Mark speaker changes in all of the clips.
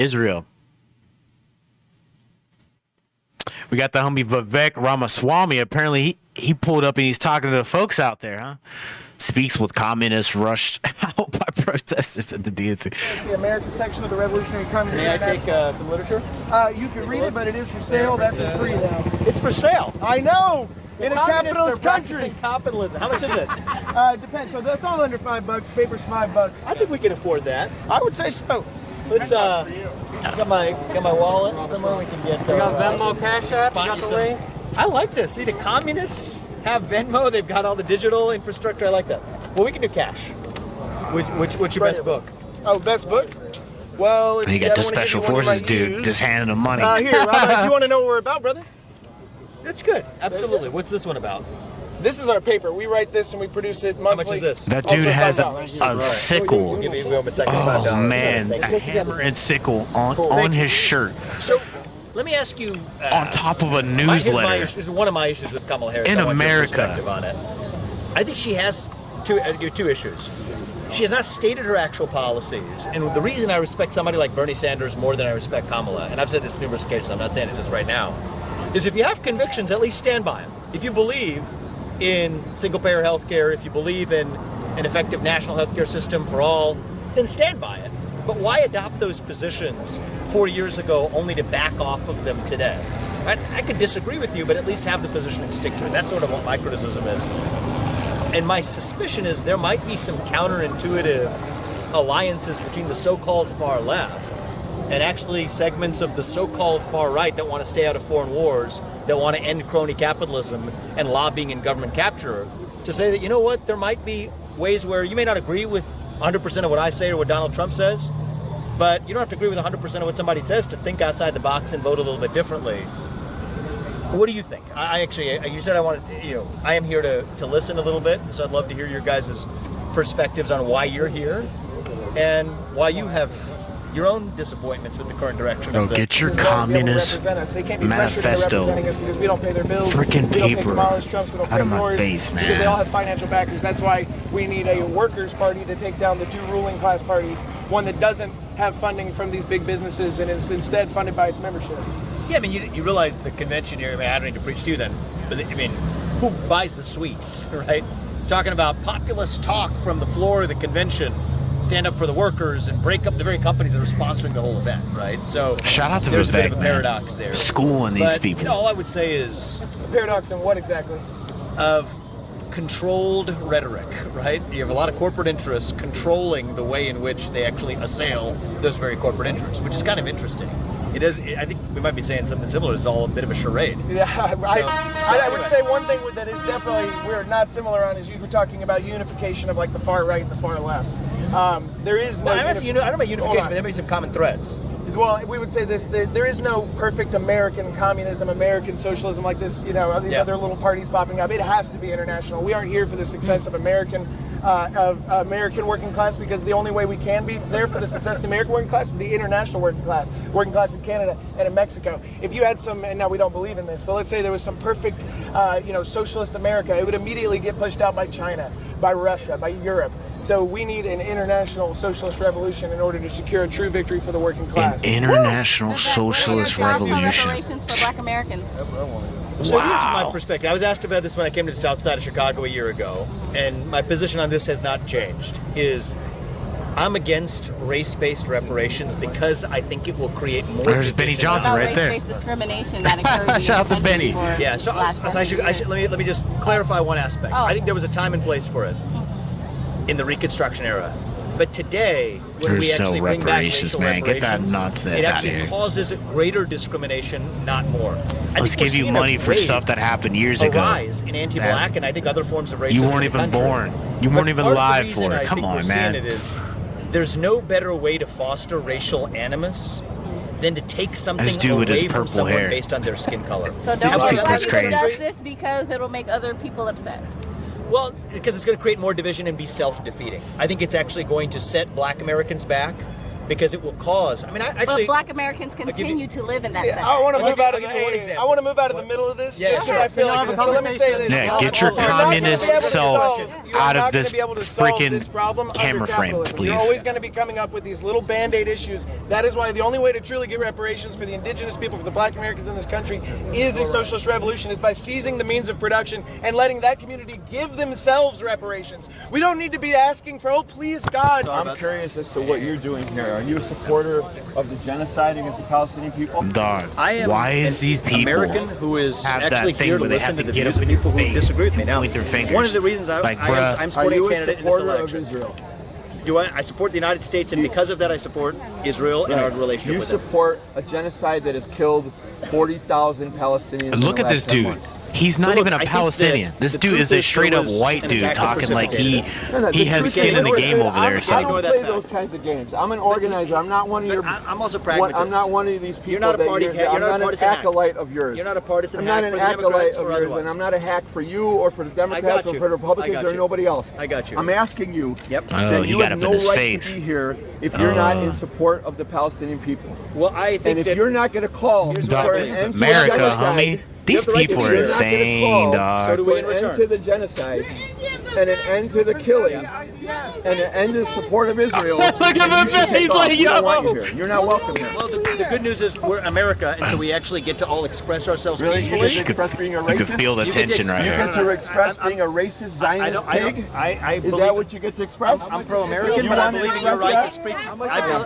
Speaker 1: Israel. We got the homie Vivek Ramaswamy. Apparently, he pulled up and he's talking to the folks out there, huh? Speaks with communists rushed out by protesters at the DNC.
Speaker 2: It's the American section of the Revolutionary Communist.
Speaker 3: May I take some literature?
Speaker 2: You can read it, but it is for sale. That's for free now.
Speaker 3: It's for sale.
Speaker 2: I know. In a capitalist country.
Speaker 3: Capitalism. How much is it?
Speaker 2: Depends. So that's all under $5. Paper's $5.
Speaker 3: I think we can afford that.
Speaker 2: I would say so.
Speaker 3: Let's got my wallet somewhere we can get.
Speaker 4: You got Venmo, Cash App. You got the link.
Speaker 3: I like this. See, the communists have Venmo. They've got all the digital infrastructure. I like that. Well, we can do cash. What's your best book?
Speaker 2: Oh, best book? Well,
Speaker 1: You got the special forces dude just handing them money.
Speaker 2: Here, Robert, you want to know what we're about, brother?
Speaker 3: That's good. Absolutely. What's this one about?
Speaker 2: This is our paper. We write this and we produce it monthly.
Speaker 3: How much is this?
Speaker 1: That dude
Speaker 2: Also
Speaker 1: has
Speaker 2: $5.
Speaker 1: a sickle.
Speaker 3: Give me a second.
Speaker 1: Oh
Speaker 3: $5.
Speaker 1: man, a hammer and sickle on his shirt.
Speaker 3: So, let me ask you.
Speaker 1: On top of a
Speaker 3: This
Speaker 1: newsletter.
Speaker 3: is one of my issues with Kamala Harris.
Speaker 1: In
Speaker 3: I want your
Speaker 1: America.
Speaker 3: perspective on it. I think she has two issues. She has not stated her actual policies, and the reason I respect somebody like Bernie Sanders more than I respect Kamala, and I've said this numerous occasions, I'm not saying it just right now, is if you have convictions, at least stand by them. If you believe in single-payer health care, if you believe in an effective national health care system for all, then stand by it. But why adopt those positions 4 years ago only to back off of them today? I could disagree with you, but at least have the position and stick to it. That's sort of what my criticism is. And my suspicion is there might be some counterintuitive alliances between the so-called far left and actually segments of the so-called far right that want to stay out of foreign wars, that want to end crony capitalism and lobbying and government capture, to say that, you know what, there might be ways where you may not agree with 100% of what I say or what Donald Trump says, but you don't have to agree with 100% of what somebody says to think outside the box and vote a little bit differently. What do you think? I actually, you said I wanted, I am here to listen a little bit, so I'd love to hear your guys' perspectives on why you're here and why you have your own disappointments with the current direction.
Speaker 1: Oh, get your communist manifesto freaking paper out of my face, man.
Speaker 2: Because they all have financial backers. That's why we need a workers' party to take down the two ruling class parties. One that doesn't have funding from these big businesses and is instead funded by its membership.
Speaker 3: Yeah, I mean, you realize the convention here, I don't need to preach to you then, but I mean, who buys the sweets, right? Talking about populist talk from the floor of the convention, stand up for the workers and break up the very companies that are sponsoring the whole event, right? So
Speaker 1: shout out to
Speaker 3: there's
Speaker 1: Vivek,
Speaker 3: a bit of a paradox there.
Speaker 1: Schooling these
Speaker 3: but,
Speaker 1: people.
Speaker 3: All I would say is
Speaker 2: a paradox in what exactly?
Speaker 3: Of controlled rhetoric, right? You have a lot of corporate interests controlling the way in which they actually assail those very corporate interests, which is kind of interesting. It is. I think we might be saying something similar. It's all a bit of a charade.
Speaker 2: Yeah, I would say one thing that is definitely we're not similar on is you were talking about unification of like the far right and the far left. There is no.
Speaker 3: I don't know about unification, but there may be some common threads.
Speaker 2: Well, we would say this: there is no perfect American communism, American socialism like this. These other little parties popping up. It has to be international. We aren't here for the success of American working class, because the only way we can be there for the success of the American working class is the international working class in Canada and in Mexico. If you had some, and now we don't believe in this, but let's say there was some perfect, socialist America, it would immediately get pushed out by China, by Russia, by Europe. So we need an international socialist revolution in order to secure a true victory for the working class.
Speaker 1: An international socialist revolution.
Speaker 5: Reparations for Black Americans.
Speaker 3: So here's my perspective. I was asked about this when I came to the south side of Chicago a year ago, and my position on this has not changed. I'm against race-based reparations because I think it will create more.
Speaker 1: There's Benny Johnson right there.
Speaker 5: Race-based discrimination that occurs.
Speaker 1: Shout out to Benny.
Speaker 3: Yeah. So let me just clarify one aspect. I think there was a time and place for it in the Reconstruction era. But today, when we actually bring back racial reparations,
Speaker 1: get that nonsense out of here.
Speaker 3: It actually causes greater discrimination, not more.
Speaker 1: Let's give you money for stuff that happened years ago.
Speaker 3: A rise in anti-black and I think other forms of racism.
Speaker 1: You weren't even born. You weren't even alive for it. Come on, man.
Speaker 3: There's no better way to foster racial animus than to take something away from someone based on their skin color.
Speaker 5: So don't suggest this because it'll make other people upset.
Speaker 3: Well, because it's going to create more division and be self-defeating. I think it's actually going to set Black Americans back because it will cause. I mean, I actually.
Speaker 5: But Black Americans continue to live in that center.
Speaker 2: I want to move out of
Speaker 3: I'll give you one example.
Speaker 2: I want to move out of the middle of this
Speaker 3: Yeah,
Speaker 2: just because I feel like it is. So let me say this.
Speaker 1: Yeah, get your communist self out of this freaking camera frame, please.
Speaker 2: You're always going to be coming up with these little band-aid issues. That is why the only way to truly get reparations for the indigenous people, for the Black Americans in this country, is a socialist revolution, is by seizing the means of production and letting that community give themselves reparations. We don't need to be asking for, oh, please, God.
Speaker 6: So I'm curious as to what you're doing here. Are you a supporter of the genocide against the Palestinian people?
Speaker 1: Dog,
Speaker 3: I am
Speaker 1: why is these people
Speaker 3: American who is
Speaker 1: have
Speaker 3: actually
Speaker 1: that thing
Speaker 3: here to
Speaker 1: where they
Speaker 3: listen
Speaker 1: have
Speaker 3: to
Speaker 1: to
Speaker 3: the
Speaker 1: get
Speaker 3: views
Speaker 1: up
Speaker 3: of
Speaker 1: in
Speaker 3: people
Speaker 1: your
Speaker 3: who
Speaker 1: face
Speaker 3: disagree with me? Now,
Speaker 1: point their fingers?
Speaker 3: one of the reasons
Speaker 1: Like,
Speaker 3: I'm
Speaker 1: bruh.
Speaker 3: supporting
Speaker 6: Are you
Speaker 3: a
Speaker 6: a
Speaker 3: candidate in this
Speaker 6: supporter of
Speaker 3: election.
Speaker 6: Israel?
Speaker 3: I support the United States, and because of that, I support Israel and our relationship
Speaker 6: You
Speaker 3: with them.
Speaker 6: support a genocide that has killed 40,000 Palestinians.
Speaker 1: Look
Speaker 6: in
Speaker 1: at
Speaker 6: the
Speaker 1: this
Speaker 6: last 10
Speaker 1: dude.
Speaker 6: months.
Speaker 1: He's not
Speaker 3: So look,
Speaker 1: even
Speaker 3: I
Speaker 1: a
Speaker 3: think
Speaker 1: Palestinian.
Speaker 3: that
Speaker 1: This
Speaker 3: the
Speaker 1: dude
Speaker 3: truth
Speaker 1: is a
Speaker 3: is
Speaker 1: straight
Speaker 3: there
Speaker 1: up
Speaker 3: was
Speaker 1: white
Speaker 3: an
Speaker 1: dude
Speaker 3: attack that
Speaker 1: talking like he
Speaker 3: precipitated
Speaker 1: he has skin in the game over there or
Speaker 6: I
Speaker 1: something.
Speaker 6: don't play those kinds of games. I'm an organizer. I'm not one of your.
Speaker 3: I'm also pragmatist.
Speaker 6: I'm not one of these people.
Speaker 3: You're not a
Speaker 6: that
Speaker 3: party. You're
Speaker 6: I'm
Speaker 3: not a
Speaker 6: not an
Speaker 3: partisan hack.
Speaker 6: acolyte of yours.
Speaker 3: You're not a partisan
Speaker 6: I'm
Speaker 3: hack
Speaker 6: not an
Speaker 3: for the
Speaker 6: acolyte
Speaker 3: Democrats
Speaker 6: of
Speaker 3: or
Speaker 6: yours,
Speaker 3: otherwise.
Speaker 6: and I'm not a hack for you or for the Democrats
Speaker 3: got
Speaker 6: or
Speaker 3: you.
Speaker 6: for the
Speaker 3: I
Speaker 6: Republicans
Speaker 3: got
Speaker 6: or
Speaker 3: you.
Speaker 6: nobody else.
Speaker 3: I got you.
Speaker 6: I'm asking you.
Speaker 3: Yep.
Speaker 1: Oh,
Speaker 6: that
Speaker 1: he
Speaker 6: you
Speaker 1: got
Speaker 6: have
Speaker 1: up in
Speaker 6: no
Speaker 1: his
Speaker 6: right
Speaker 1: face.
Speaker 6: to be here if you're not in support of the Palestinian people.
Speaker 3: Well, I think
Speaker 6: And if
Speaker 3: that
Speaker 6: you're not going to call
Speaker 3: Here's
Speaker 1: Dog,
Speaker 3: what
Speaker 6: for
Speaker 1: this
Speaker 6: an
Speaker 1: is
Speaker 6: end to
Speaker 1: America,
Speaker 6: the genocide,
Speaker 1: homie. These
Speaker 3: the right to
Speaker 1: people
Speaker 3: be
Speaker 1: are
Speaker 3: here.
Speaker 1: insane,
Speaker 3: So
Speaker 1: dog.
Speaker 3: do we in
Speaker 6: for an end
Speaker 3: return.
Speaker 6: to the genocide and an end to the killing and an end to support of Israel.
Speaker 1: Look at him,
Speaker 6: you should take
Speaker 1: he's
Speaker 6: off.
Speaker 1: like,
Speaker 6: We don't want
Speaker 1: yo.
Speaker 6: you here. You're not welcome here.
Speaker 3: Well, the good news is we're America, and so we actually get to all express ourselves
Speaker 6: Really? You
Speaker 3: peacefully.
Speaker 6: get to express being a
Speaker 1: You could
Speaker 6: racist?
Speaker 1: feel the
Speaker 3: You get to
Speaker 1: tension right
Speaker 6: You
Speaker 1: here.
Speaker 6: get to express being a racist Zionist pig?
Speaker 3: I
Speaker 6: Is
Speaker 3: believe,
Speaker 6: that what you get to express?
Speaker 3: I'm pro-American,
Speaker 6: You
Speaker 3: but I
Speaker 6: want to
Speaker 3: believe in your
Speaker 6: express
Speaker 3: right to
Speaker 6: that?
Speaker 3: speak.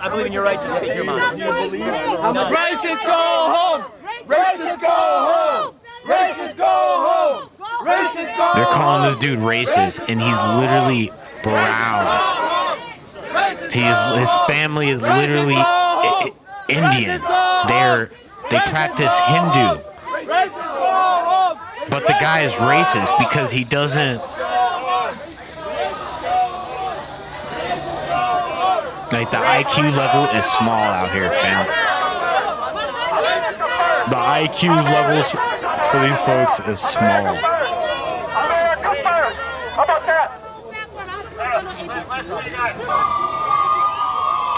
Speaker 3: I believe in your right to speak your mind.
Speaker 6: Do you believe?
Speaker 2: Racists go home! Racists go home! Racists go home! Racists go
Speaker 1: They're calling this dude racist, and he's literally brown. His family is literally Indian. They practice Hindu, but the guy is racist because he doesn't. Like, the IQ level is small out here, fam. The IQ levels for these folks is small.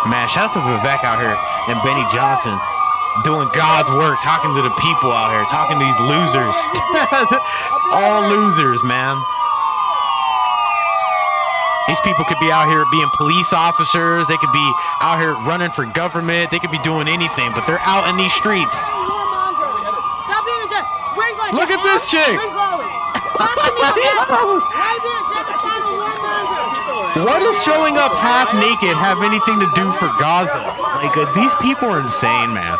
Speaker 1: Man, shout out to Vivek out here and Benny Johnson doing God's work, talking to the people out here, talking to these losers. All losers, man. These people could be out here being police officers. They could be out here running for government. They could be doing anything, but they're out in these streets. Look at this chick. What does showing up half naked have anything to do for Gaza? Like, these people are insane, man.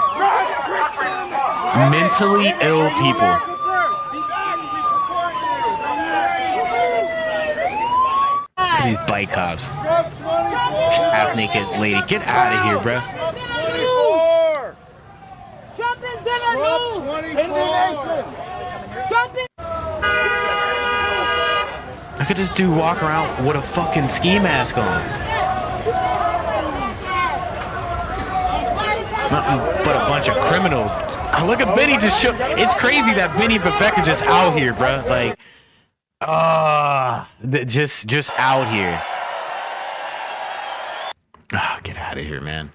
Speaker 1: Mentally ill people. Look at these bike cops. Half naked lady. Get out of here, bruh.
Speaker 5: Trump is gonna lose. Trump is.
Speaker 1: Look at this dude walk around with a fucking ski mask on. Nothing but a bunch of criminals. Look at Benny just show. It's crazy that Benny and Vivek are just out here, bro. Like, just out here. Oh, get out of here, man.